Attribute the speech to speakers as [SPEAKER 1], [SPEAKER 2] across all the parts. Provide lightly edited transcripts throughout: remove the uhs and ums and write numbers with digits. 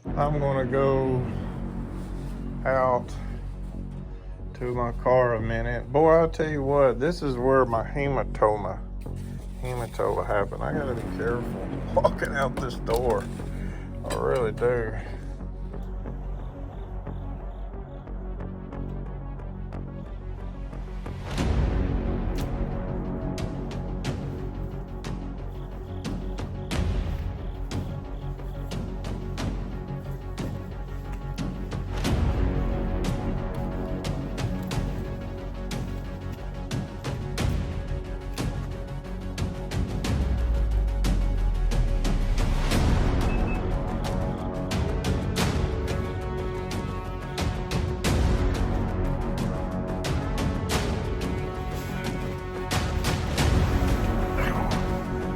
[SPEAKER 1] I'm gonna go out to my car a minute. Boy, I'll tell you what, this is where my hematoma happened. I gotta be careful walking out this door. I really do.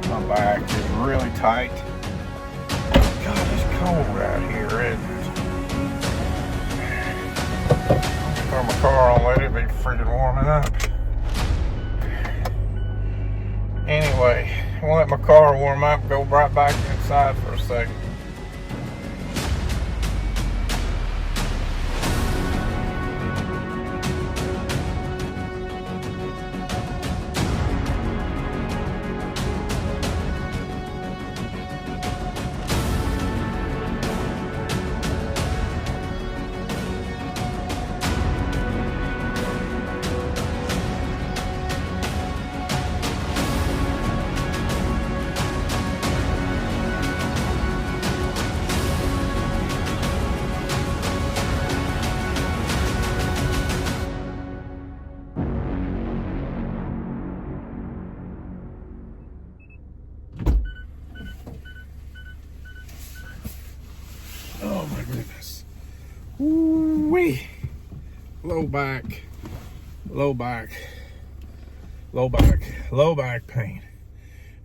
[SPEAKER 1] My back is really tight. God, it's cold out here, isn't it? Turn my car on, let it be freaking warming up. Anyway, I'm gonna let my car warm up and go right back inside for a second. Oh my goodness. Wee. Low back pain.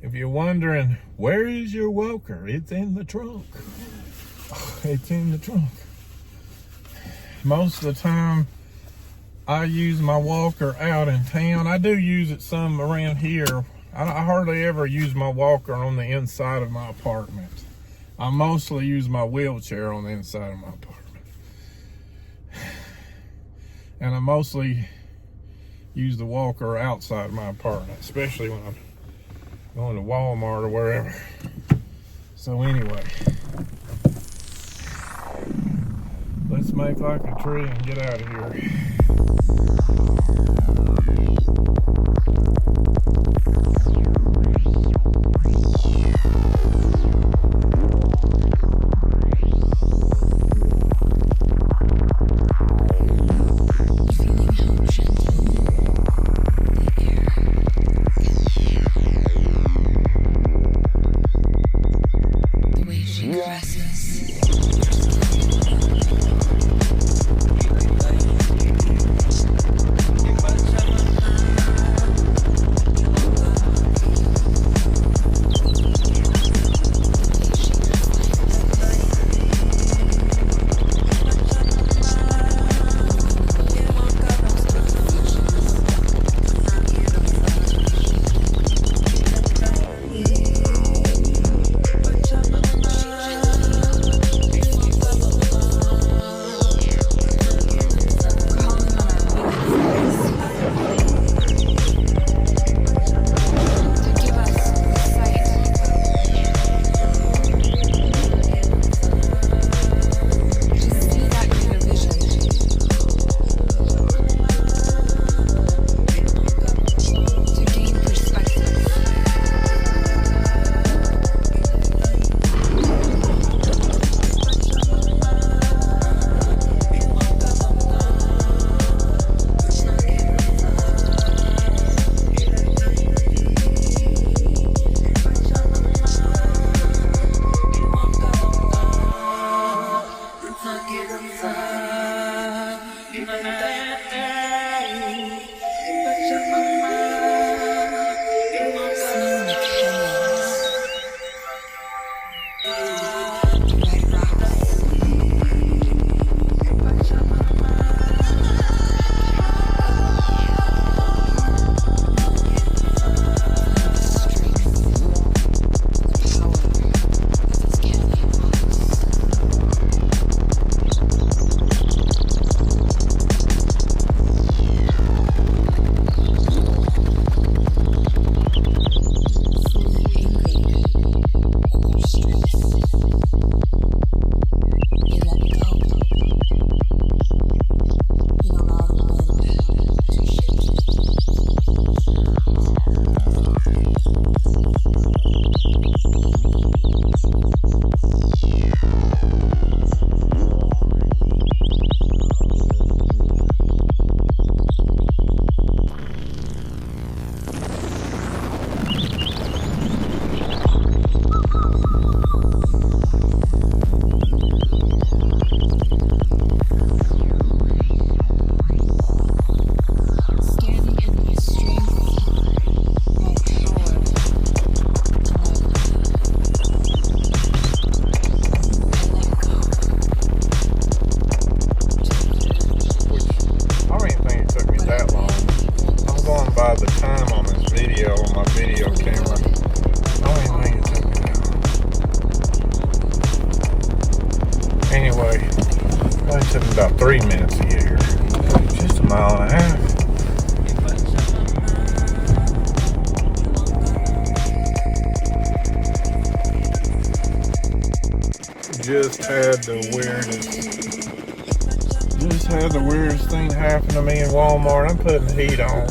[SPEAKER 1] If you're wondering, where is your walker? It's in the trunk. It's in the trunk. Most of the time, I use my walker out in town. I do use it some around here. I hardly ever use my walker on the inside of my apartment. I mostly use my wheelchair on the inside of my apartment. And I mostly use the walker outside my apartment, especially when I'm going to Walmart or wherever. So anyway, let's make like a tree and get out of here. took me about 3 minutes to get here. Just a mile and a half. Just had the weirdest thing happen to me in Walmart. I'm putting heat on.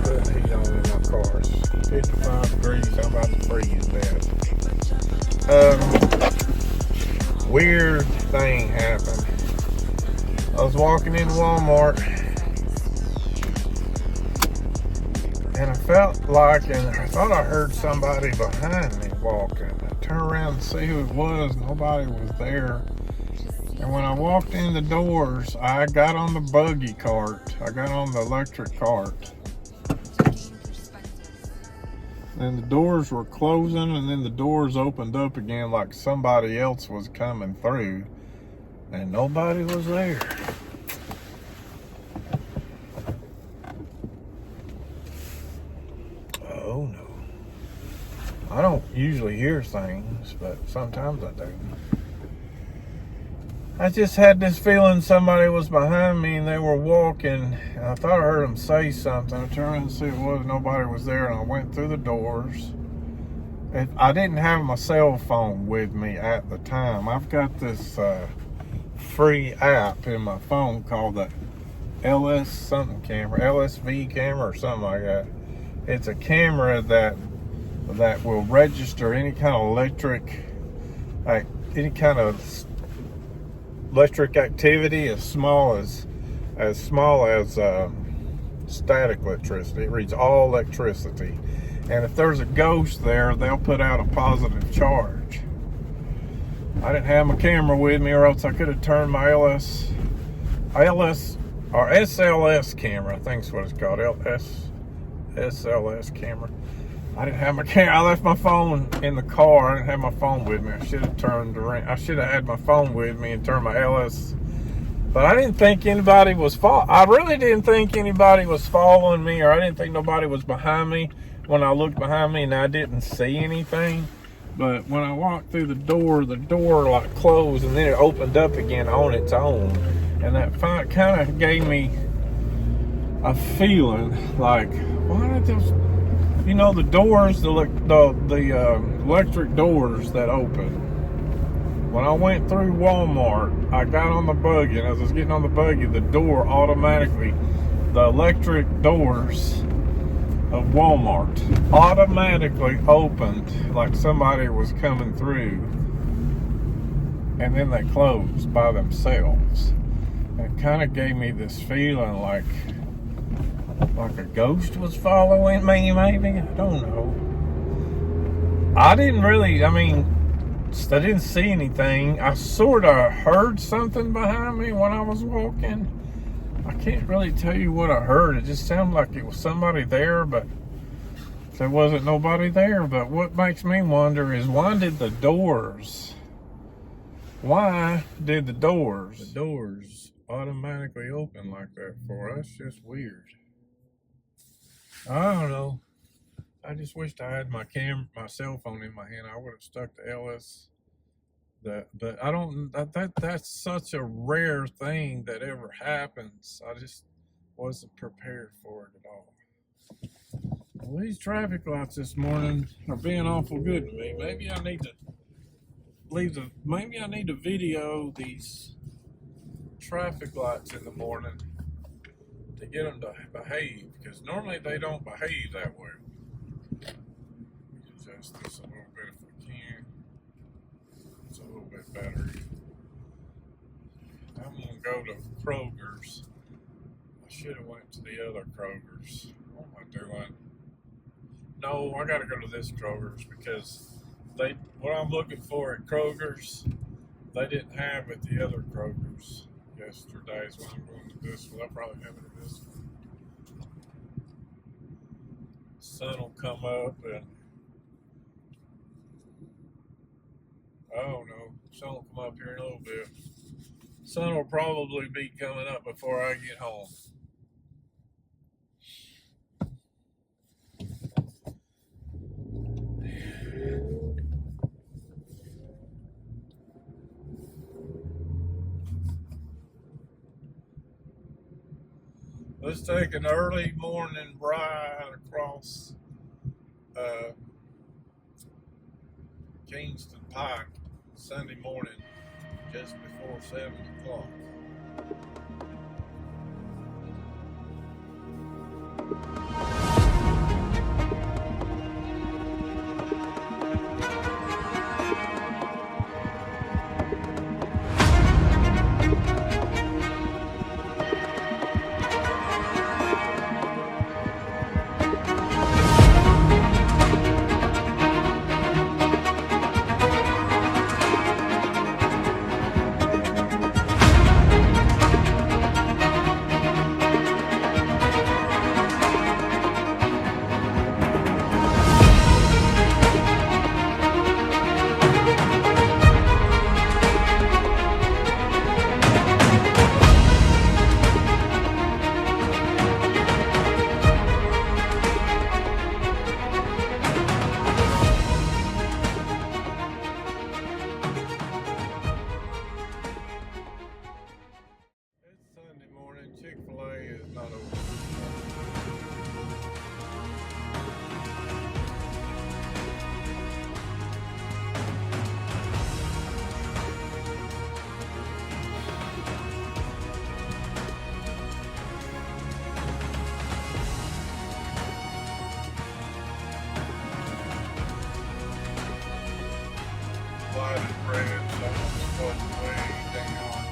[SPEAKER 1] Putting heat on in my car. It's 55 degrees. I'm about to freeze death. Weird thing happened. I was walking into Walmart and I felt like, and I thought I heard somebody behind me walking. I turned around to see who it was. Nobody was there. And when I walked in the doors, I got on the buggy cart. I got on the electric cart. And the doors were closing, and then the doors opened up again like somebody else was coming through. And nobody was there. Oh no. I don't usually hear things, but sometimes I do. I just had this feeling somebody was behind me and they were walking. And I thought I heard them say something. I turned around to see it was. Nobody was there, and I went through the doors. I didn't have my cell phone with me at the time. I've got this free app in my phone called the LSV camera or something like that. It's a camera that will register any kind of electric activity as small as static electricity. It reads all electricity, and if there's a ghost there, they'll put out a positive charge. I didn't have my camera with me, or else I could have turned my SLS camera. I think is what it's called, SLS camera. I didn't have my camera. I left my phone in the car. I didn't have my phone with me. I should have had my phone with me and turned my LS. But I didn't think anybody was I really didn't think anybody was following me, or I didn't think nobody was behind me when I looked behind me and I didn't see anything. But when I walked through the door like closed and then it opened up again on its own. And that kind of gave me a feeling like, why did those... You know, the doors, the electric doors that open. When I went through Walmart, I got on the buggy, and as I was getting on the buggy, the door automatically, the electric doors of Walmart automatically opened like somebody was coming through, and then they closed by themselves. And it kind of gave me this feeling like a ghost was following me, maybe. I don't know. I didn't see anything. I sort of heard something behind me when I was walking. I can't really tell you what I heard. It just sounded like it was somebody there, but there wasn't nobody there. But what makes me wonder is, why did the doors automatically open like that for us? Just weird. I don't know. I just wished I had my cell phone in my hand. I would have stuck to LS. But I don't. That's such a rare thing that ever happens. I just wasn't prepared for it at all. Well, these traffic lights this morning are being awful good to me. Maybe I need to video these traffic lights in the morning to get them to behave, because normally they don't behave that way. Adjust this a little bit if we can. It's a little bit better. I'm gonna go to Kroger's. I should have went to the other Kroger's. What am I doing? No, I gotta go to this Kroger's, because what I'm looking for at Kroger's, they didn't have at the other Kroger's yesterday. So I'm going to this one. I'll probably have it at this one. Sun will come up and sun will come up here in a little bit. Sun will probably be coming up before I get home. Let's take an early morning ride across Kingston Pike Sunday morning just before 7 o'clock. Chick-fil-A is not open. Lighted red, someone's way down.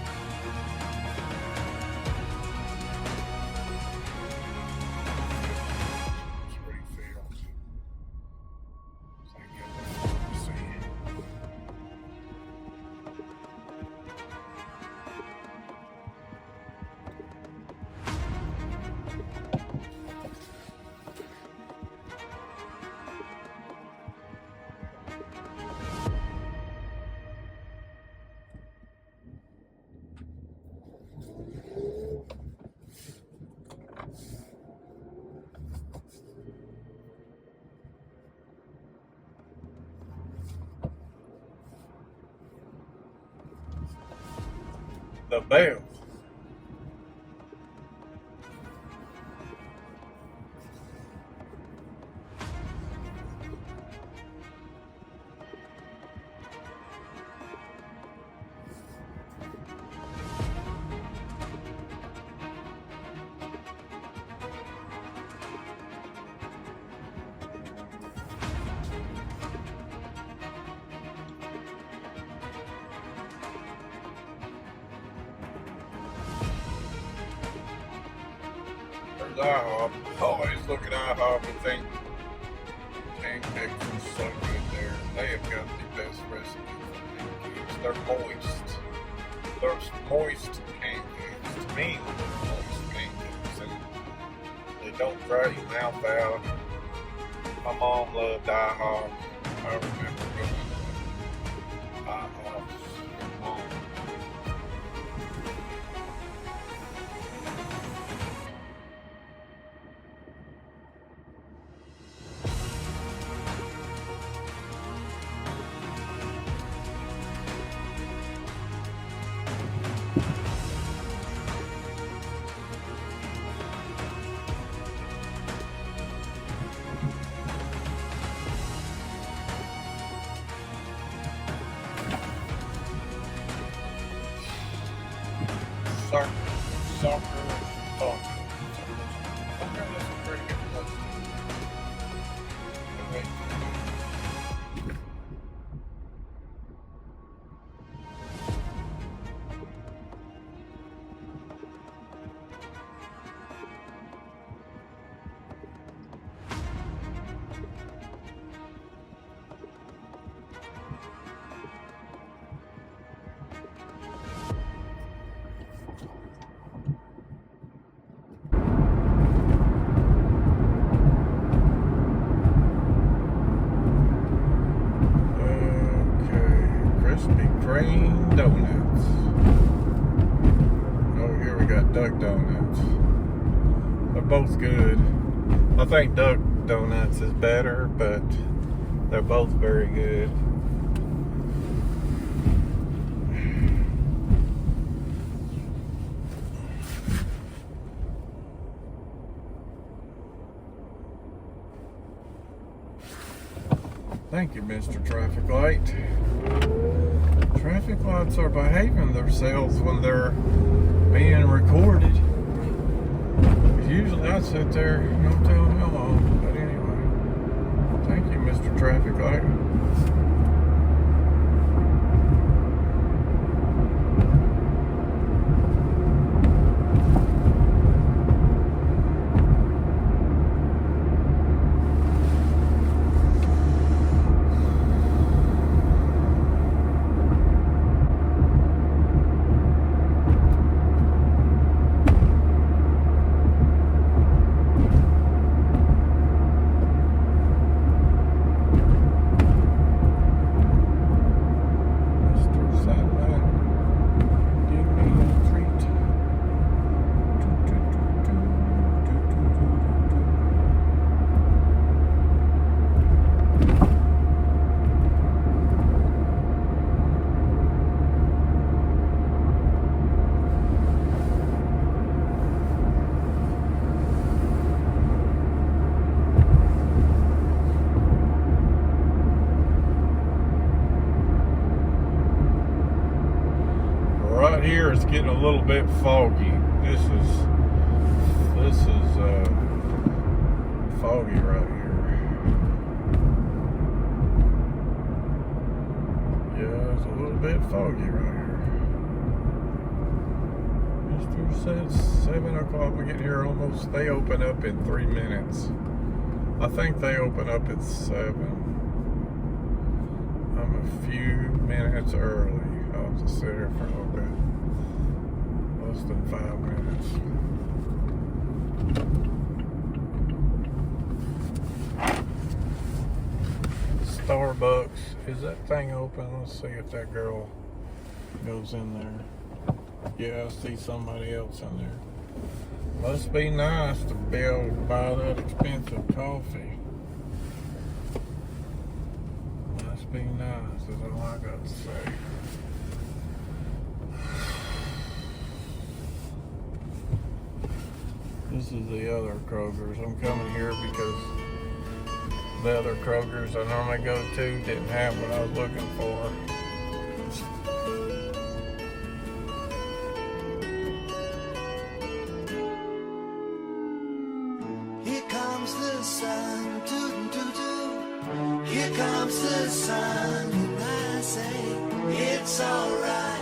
[SPEAKER 1] The bell. IHOP. Always look at IHOP and think pancakes are so good there. They have got the best recipe for pancakes. They're moist. They're moist pancakes. To me, they're moist pancakes. And they don't dry your mouth out. My mom loved IHOP. I remember going to IHOP. Soccer talk. Okay, that's a pretty good place. Okay. Green Donuts. Oh, here we got Duck Donuts. They're both good. I think Duck Donuts is better, but they're both very good. Thank you, Mr. Traffic Light. Traffic lights are behaving themselves when they're being recorded. Usually I sit there and don't tell them hello. But anyway, thank you, Mr. Traffic Light. Right here it's getting a little bit foggy. This is foggy right here. Yeah, it's a little bit foggy right here. Mr. said 7 o'clock. We get here almost. They open up in 3 minutes. I think they open up at 7. I'm a few minutes early. I'll just sit here for a little bit. Less than 5 minutes. Starbucks. Is that thing open? Let's see if that girl goes in there. Yeah, I see somebody else in there. Must be nice to be able to buy that expensive coffee. Must be nice, is all I got to say. This is the other Kroger's. I'm coming here because the other Kroger's I normally go to didn't have what I was looking for.
[SPEAKER 2] Here comes the sun, doo doo doo. Here comes the sun, and I say it's alright.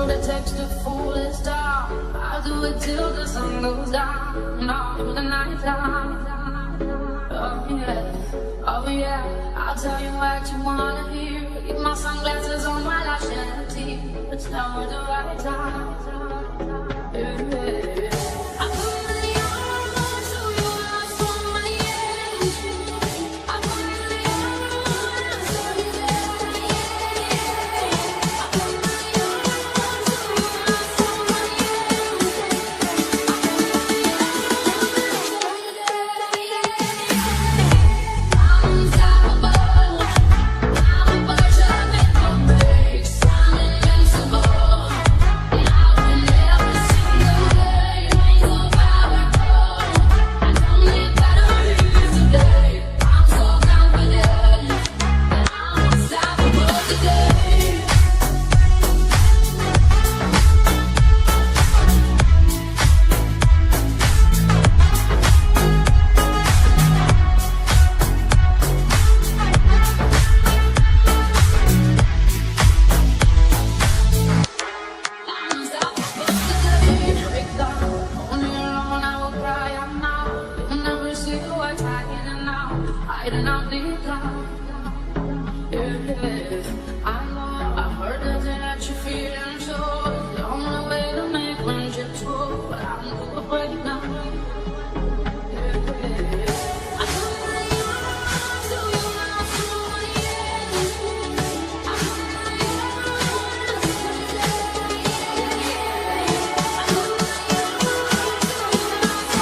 [SPEAKER 3] that takes the foolish down. I'll do it till the sun goes down. No, through the night time. Oh yeah, I'll tell you what you wanna hear. Keep my sunglasses on while I shed a tear. It's never the right time. Yeah. I put my arms so you lost on my end. I put my arms so you there. I put my arms so you lost on my end. I'm unstoppable. I'm a bird of it breaks. I'm invincible. And I win every single day. Ain't so powerful. I don't need batteries today. I'm so confident that I'm unstoppable today. I'm unstoppable today. Break down. Only alone I will cry out now. You'll never see what's hiding out. Hiding out deep down. Yeah. I know I've heard the thing that you're feeling, so it's the only way to make friendships grow. But I'm too afraid now. Yeah. I put my arms so you lost on my end. I put my arms so you there. I put my arms so you lost on my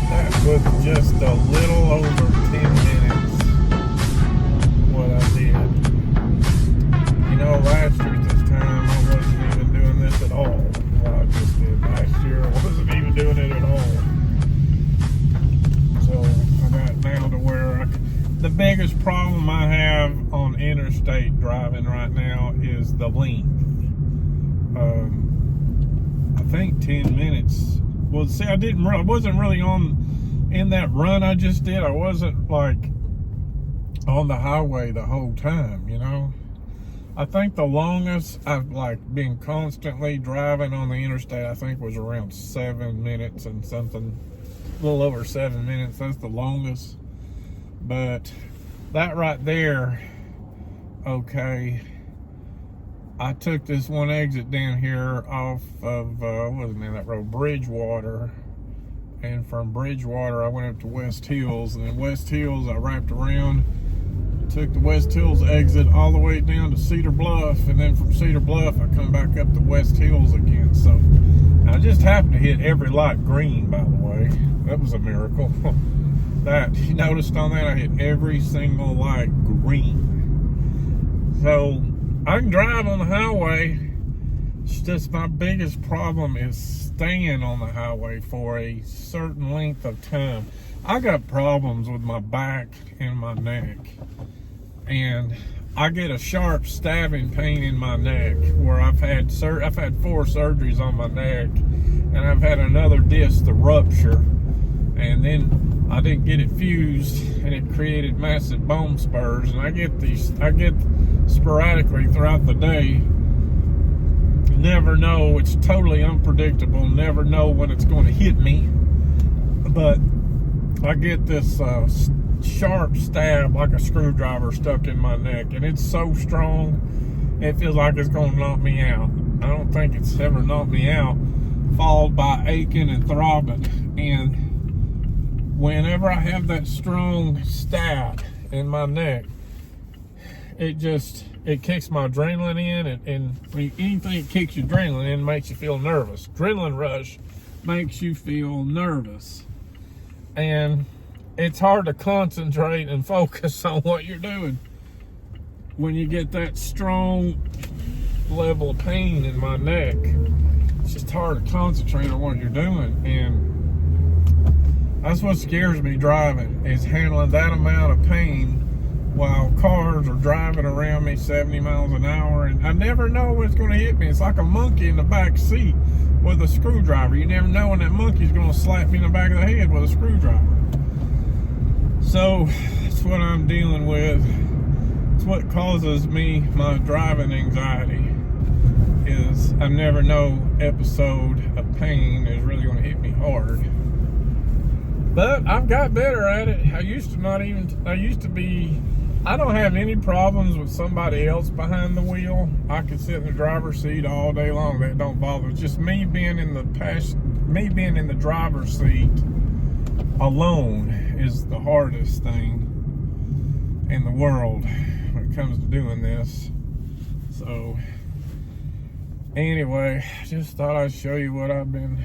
[SPEAKER 1] That was just a little over 10 minutes what I did. You know, last year at this time I wasn't even doing this at all. What I just did last year, I wasn't even doing it at all. So I got down to where the biggest problem I have on interstate driving right now is the length. I think 10 minutes. Well, see, I wasn't really in that run I just did. I wasn't like on the highway the whole time, you know. I think the longest I've like been constantly driving on the interstate, I think was around 7 minutes and something, a little over 7 minutes. That's the longest. But that right there, okay, I took this one exit down here off of, what was the name of that road? Bridgewater. And from Bridgewater, I went up to West Hills. And then West Hills, I wrapped around, took the West Hills exit all the way down to Cedar Bluff. And then from Cedar Bluff, I come back up to West Hills again. So I just happened to hit every light green, by the way. That was a miracle. That, you noticed on that, I hit every single light green. So I can drive on the highway. It's just my biggest problem is staying on the highway for a certain length of time. I got problems with my back and my neck. And I get a sharp stabbing pain in my neck where I've had 4 surgeries on my neck, and I've had another disc to rupture. And then I didn't get it fused, and it created massive bone spurs. And I get sporadically throughout the day. Never know, it's totally unpredictable. Never know when it's going to hit me. But I get this sharp stab like a screwdriver stuck in my neck, and it's so strong it feels like it's gonna knock me out. I don't think it's ever knocked me out, followed by aching and throbbing. And whenever I have that strong stab in my neck, it kicks my adrenaline in, and anything that kicks your adrenaline in makes you feel nervous. Adrenaline rush makes you feel nervous, and it's hard to concentrate and focus on what you're doing when you get that strong level of pain in my neck. It's just hard to concentrate on what you're doing, and that's what scares me driving, is handling that amount of pain while cars are driving around me 70 miles an hour, and I never know what's going to hit me. It's like a monkey in the back seat with a screwdriver. You never know when that monkey's going to slap me in the back of the head with a screwdriver. So that's what I'm dealing with. It's what causes me my driving anxiety, is I never know episode of pain is really going to hit me hard. But I've got better at it. I don't have any problems with somebody else behind the wheel. I can sit in the driver's seat all day long. That don't bother. It's just me being in the driver's seat alone is the hardest thing in the world when it comes to doing this. So anyway, just thought I'd show you what I've been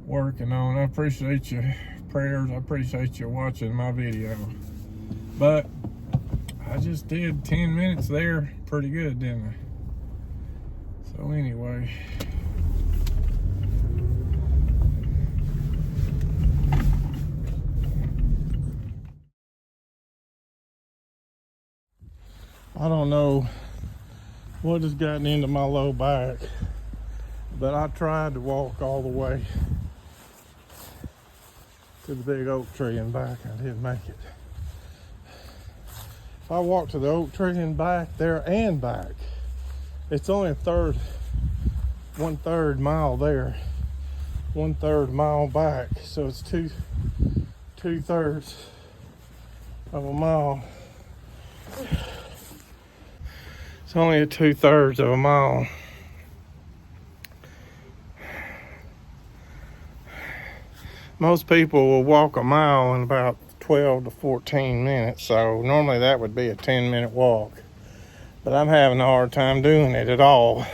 [SPEAKER 1] working on. I appreciate your prayers. I appreciate you watching my video. But I just did 10 minutes there pretty good, didn't I? So anyway. I don't know what has gotten into my low back, but I tried to walk all the way to the big oak tree and back. I didn't make it. If I walk to the oak tree and back there and back, it's only 1/3 mile there, 1/3 mile back. So it's two-thirds of a mile. It's only 2/3 of a mile. Most people will walk a mile in about 12 to 14 minutes, so normally that would be a 10-minute walk, but I'm having a hard time doing it at all.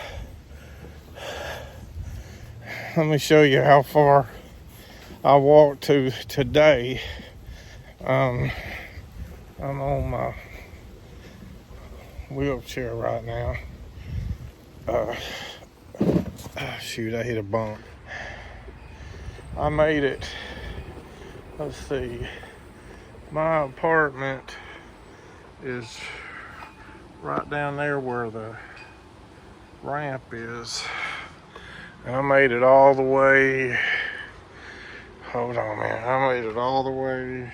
[SPEAKER 1] Let me show you how far I walked to today. I'm on my wheelchair right now. Shoot, I hit a bump. I made it. Let's see. My apartment is right down there where the ramp is. And I made it all the way. Hold on, man. I made it all the way.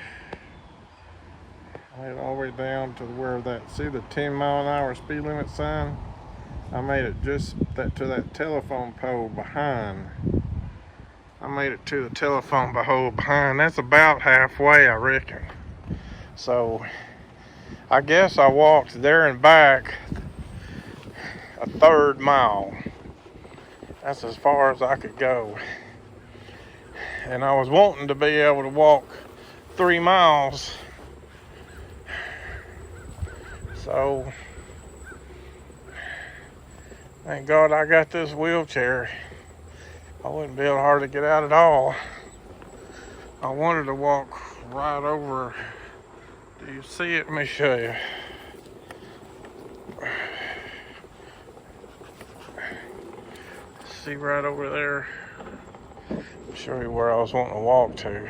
[SPEAKER 1] I made it all the way down to where see the 10-mile-an-hour speed limit sign? I made it just to that telephone pole behind. I made it to the telephone pole behind. That's about halfway, I reckon. So I guess I walked there and back 1/3 mile. That's as far as I could go. And I was wanting to be able to walk 3 miles. So thank God I got this wheelchair. I wouldn't be able to hardly get out at all. I wanted to walk right over. Do you see it? Let me show you. See right over there? I'll show you where I was wanting to walk to.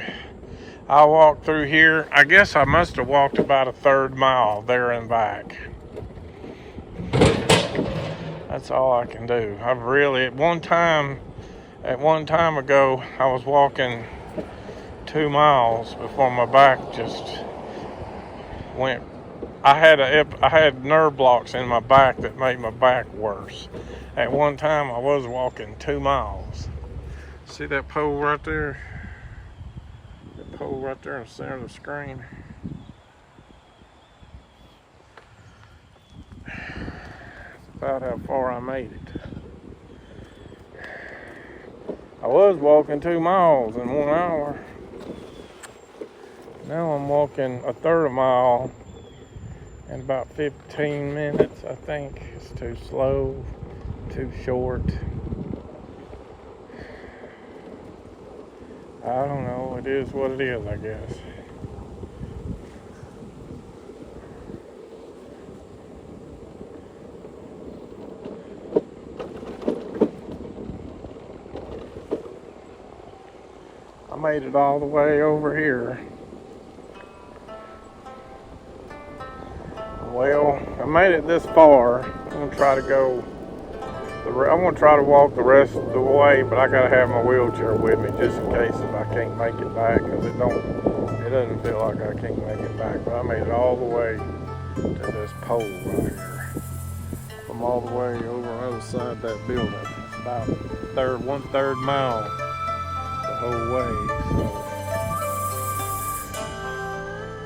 [SPEAKER 1] I walked through here. I guess I must have walked about 1/3 mile there and back. That's all I can do. I've really, at one time ago, I was walking 2 miles before my back just went. I had nerve blocks in my back that made my back worse. At one time, I was walking 2 miles. See that pole right there? That pole right there in the center of the screen. That's about how far I made it. I was walking 2 miles in 1 hour. Now I'm walking a third of a mile in about 15 minutes, I think. It's too slow, too short. I don't know, it is what it is, I guess. I made it all the way over here. Well, I made it this far. I'm gonna try to go. I'm gonna try to walk the rest of the way, but I gotta have my wheelchair with me just in case if I can't make it back, because it doesn't feel like I can't make it back. But I made it all the way to this pole right here. From all the way over on the other side of that building. It's about 1/3 mile the whole way.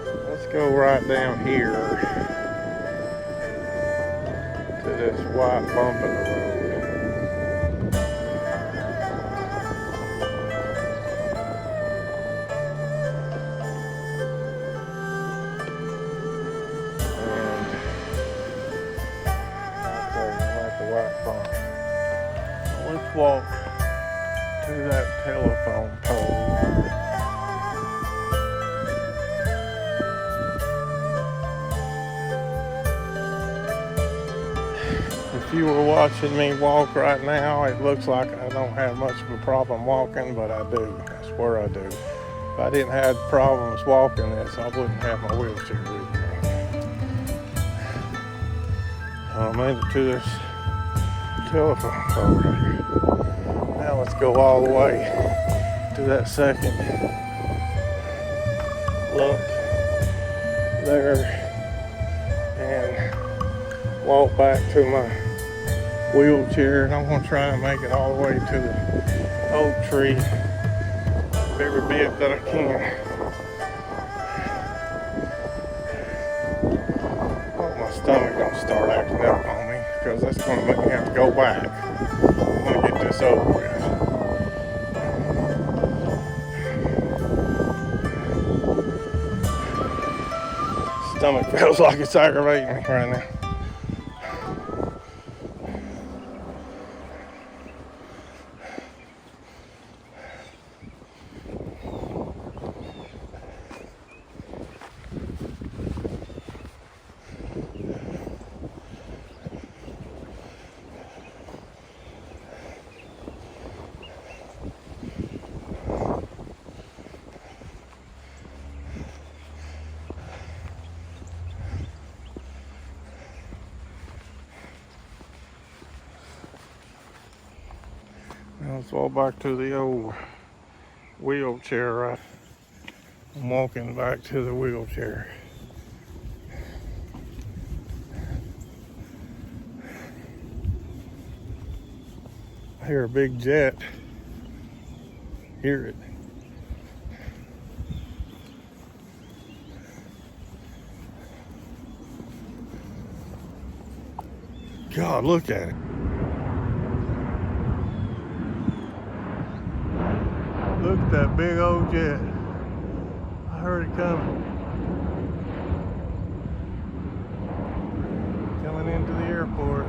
[SPEAKER 1] So let's go right down here to this white bump in the road. Let's walk to that telephone pole. If you were watching me walk right now, it looks like I don't have much of a problem walking, but I do. I swear I do. If I didn't have problems walking this, I wouldn't have my wheelchair with me. I made it to this telephone pole right here. Now let's go all the way to that second look there and walk back to my wheelchair. And I'm going to try and make it all the way to the oak tree every bit that I can. Hope my stomach don't start acting up on me, because that's going to make me have to go back. I'm going to get this over with. Stomach feels like it's aggravating me right now. Now let's walk back to the old wheelchair. Right, I'm walking back to the wheelchair. I hear a big jet. Hear it. God, look at it. Look at that big old jet. I heard it coming. Coming into the airport.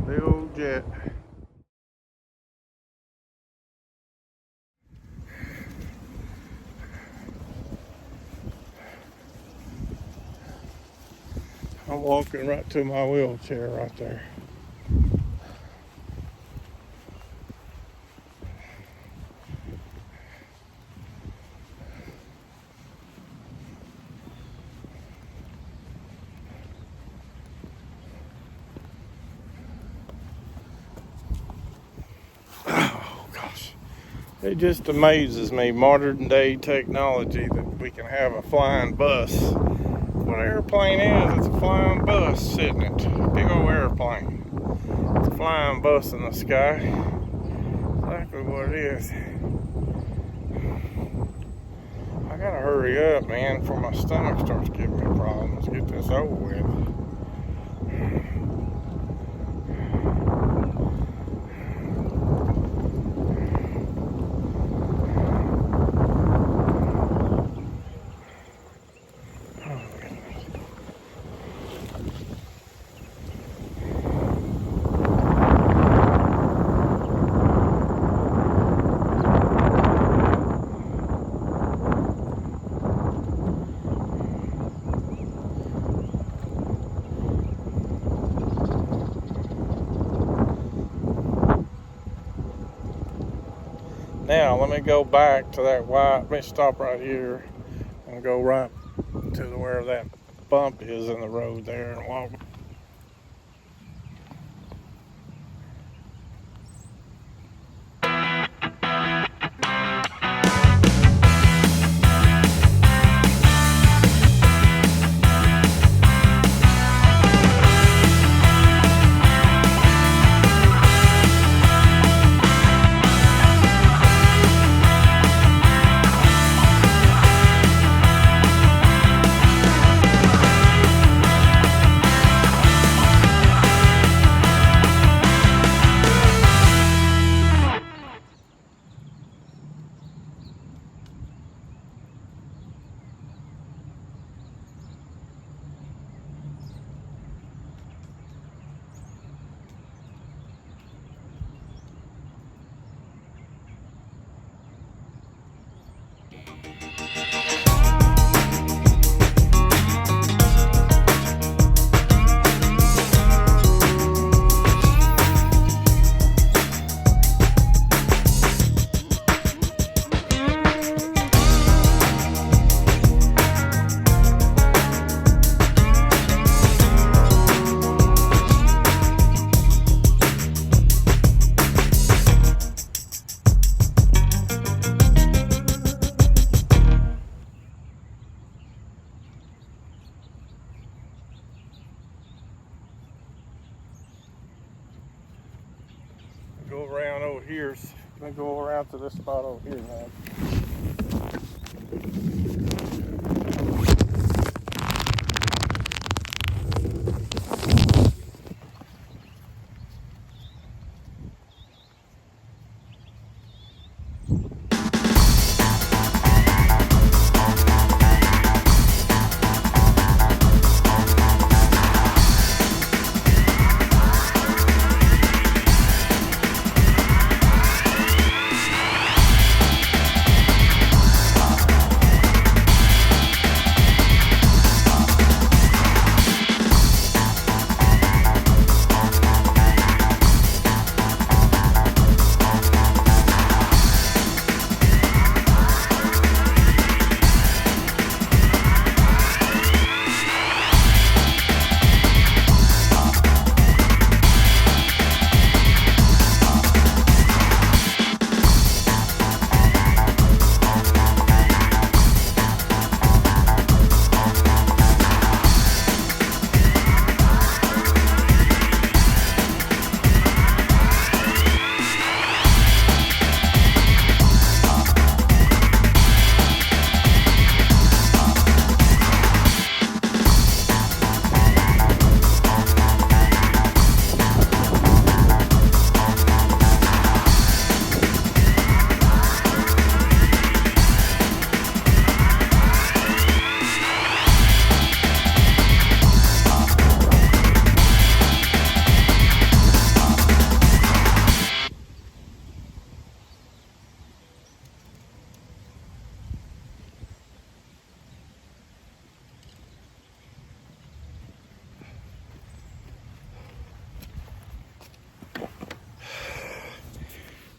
[SPEAKER 1] Big old jet. I'm walking right to my wheelchair right there. It just amazes me, modern day technology, that we can have a flying bus. What an airplane is, it's a flying bus, isn't it? Big old airplane. It's a flying bus in the sky. Exactly what it is. I gotta hurry up, man, before my stomach starts giving me problems. Get this over with. Now, let me go back to that white. Let me stop right here and go right to where that bump is in the road there and walk. Go around over here. Let me go around to this spot over here now.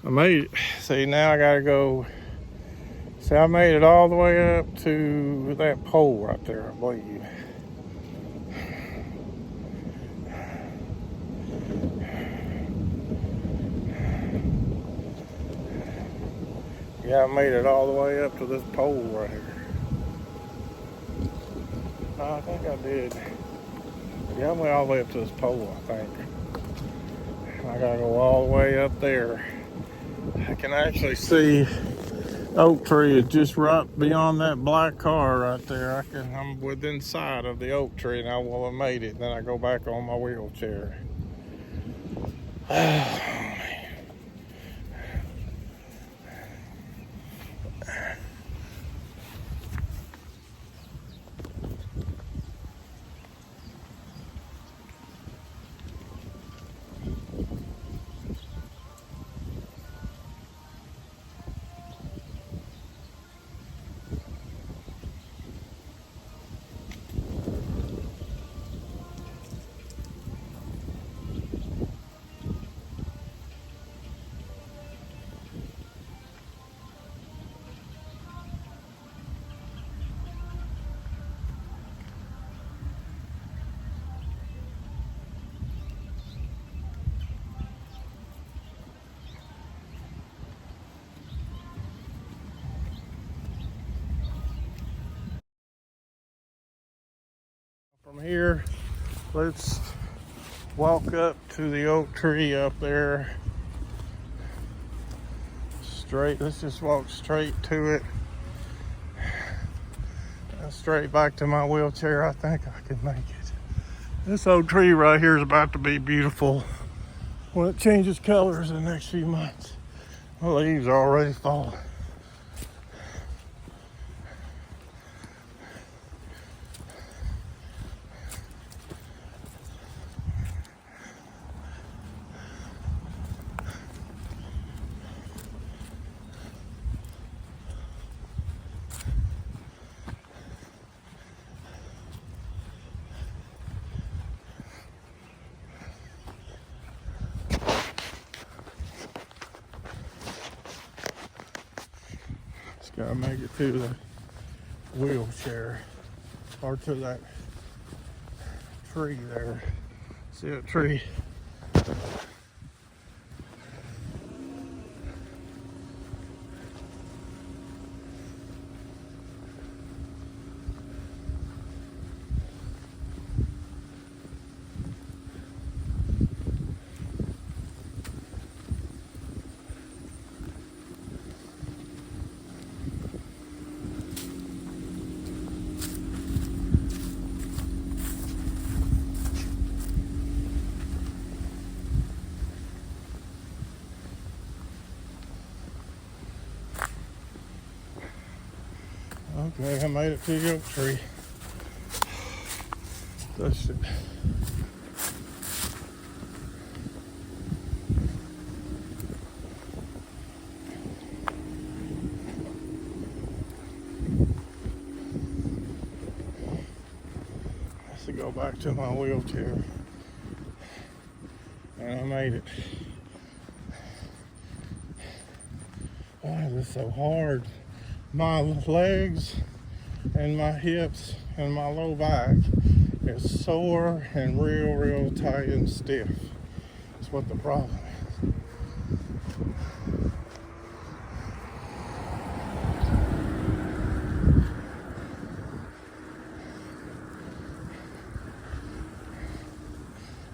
[SPEAKER 1] I made it. See, now I gotta go. See, I made it all the way up to that pole right there, I believe. Yeah, I made it all the way up to this pole right here. No, I think I did. Yeah, I went all the way up to this pole, I think. I gotta go all the way up there. I can actually see oak tree is just right beyond that black car right there. I'm within sight of the oak tree and I will have made it. Then I go back on my wheelchair. From here, let's walk up to the oak tree up there. Straight, let's just walk straight to it. Straight back to my wheelchair. I think I can make it. This oak tree right here is about to be beautiful when it changes colors in the next few months. The leaves are already falling. Just gotta make it to the wheelchair or to that tree there. See that tree? Okay, I made it to the oak tree. That's it. To go back to my wheelchair, and I made it. Why is this so hard? My legs and my hips and my low back is sore and real tight and stiff. That's what the problem is.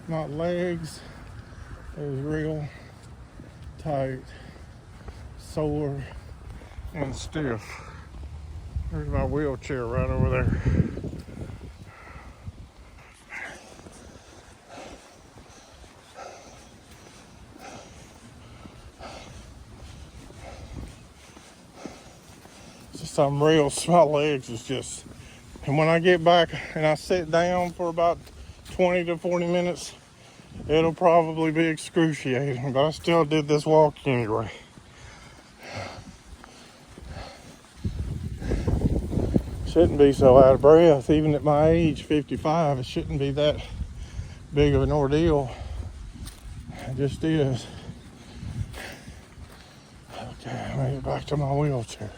[SPEAKER 1] My legs is real tight, sore, and stiff. There's my wheelchair right over there. Just some real, my legs is just, and when I get back and I sit down for about 20 to 40 minutes, it'll probably be excruciating, but I still did this walk anyway. Shouldn't be so out of breath, even at my age, 55. It shouldn't be that big of an ordeal. It just is. Okay, I made it back to my wheelchair.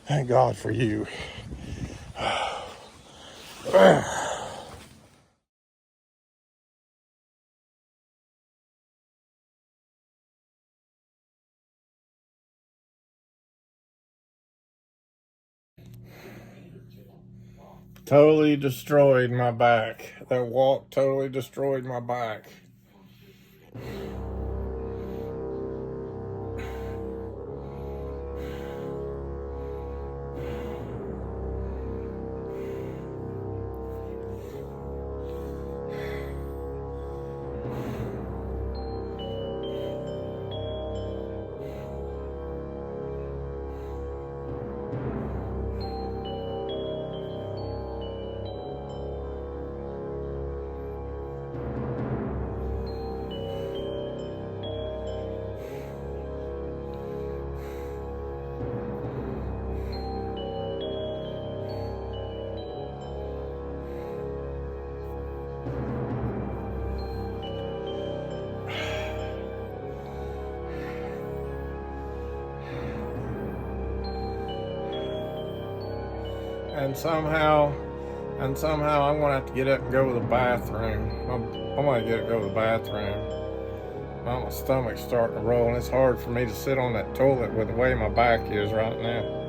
[SPEAKER 1] Thank God for you. totally destroyed my back. That walk totally destroyed my back. And somehow I'm gonna have to get up and go to the bathroom. I'm gonna go to the bathroom. My stomach's starting to roll, and it's hard for me to sit on that toilet with the way my back is right now.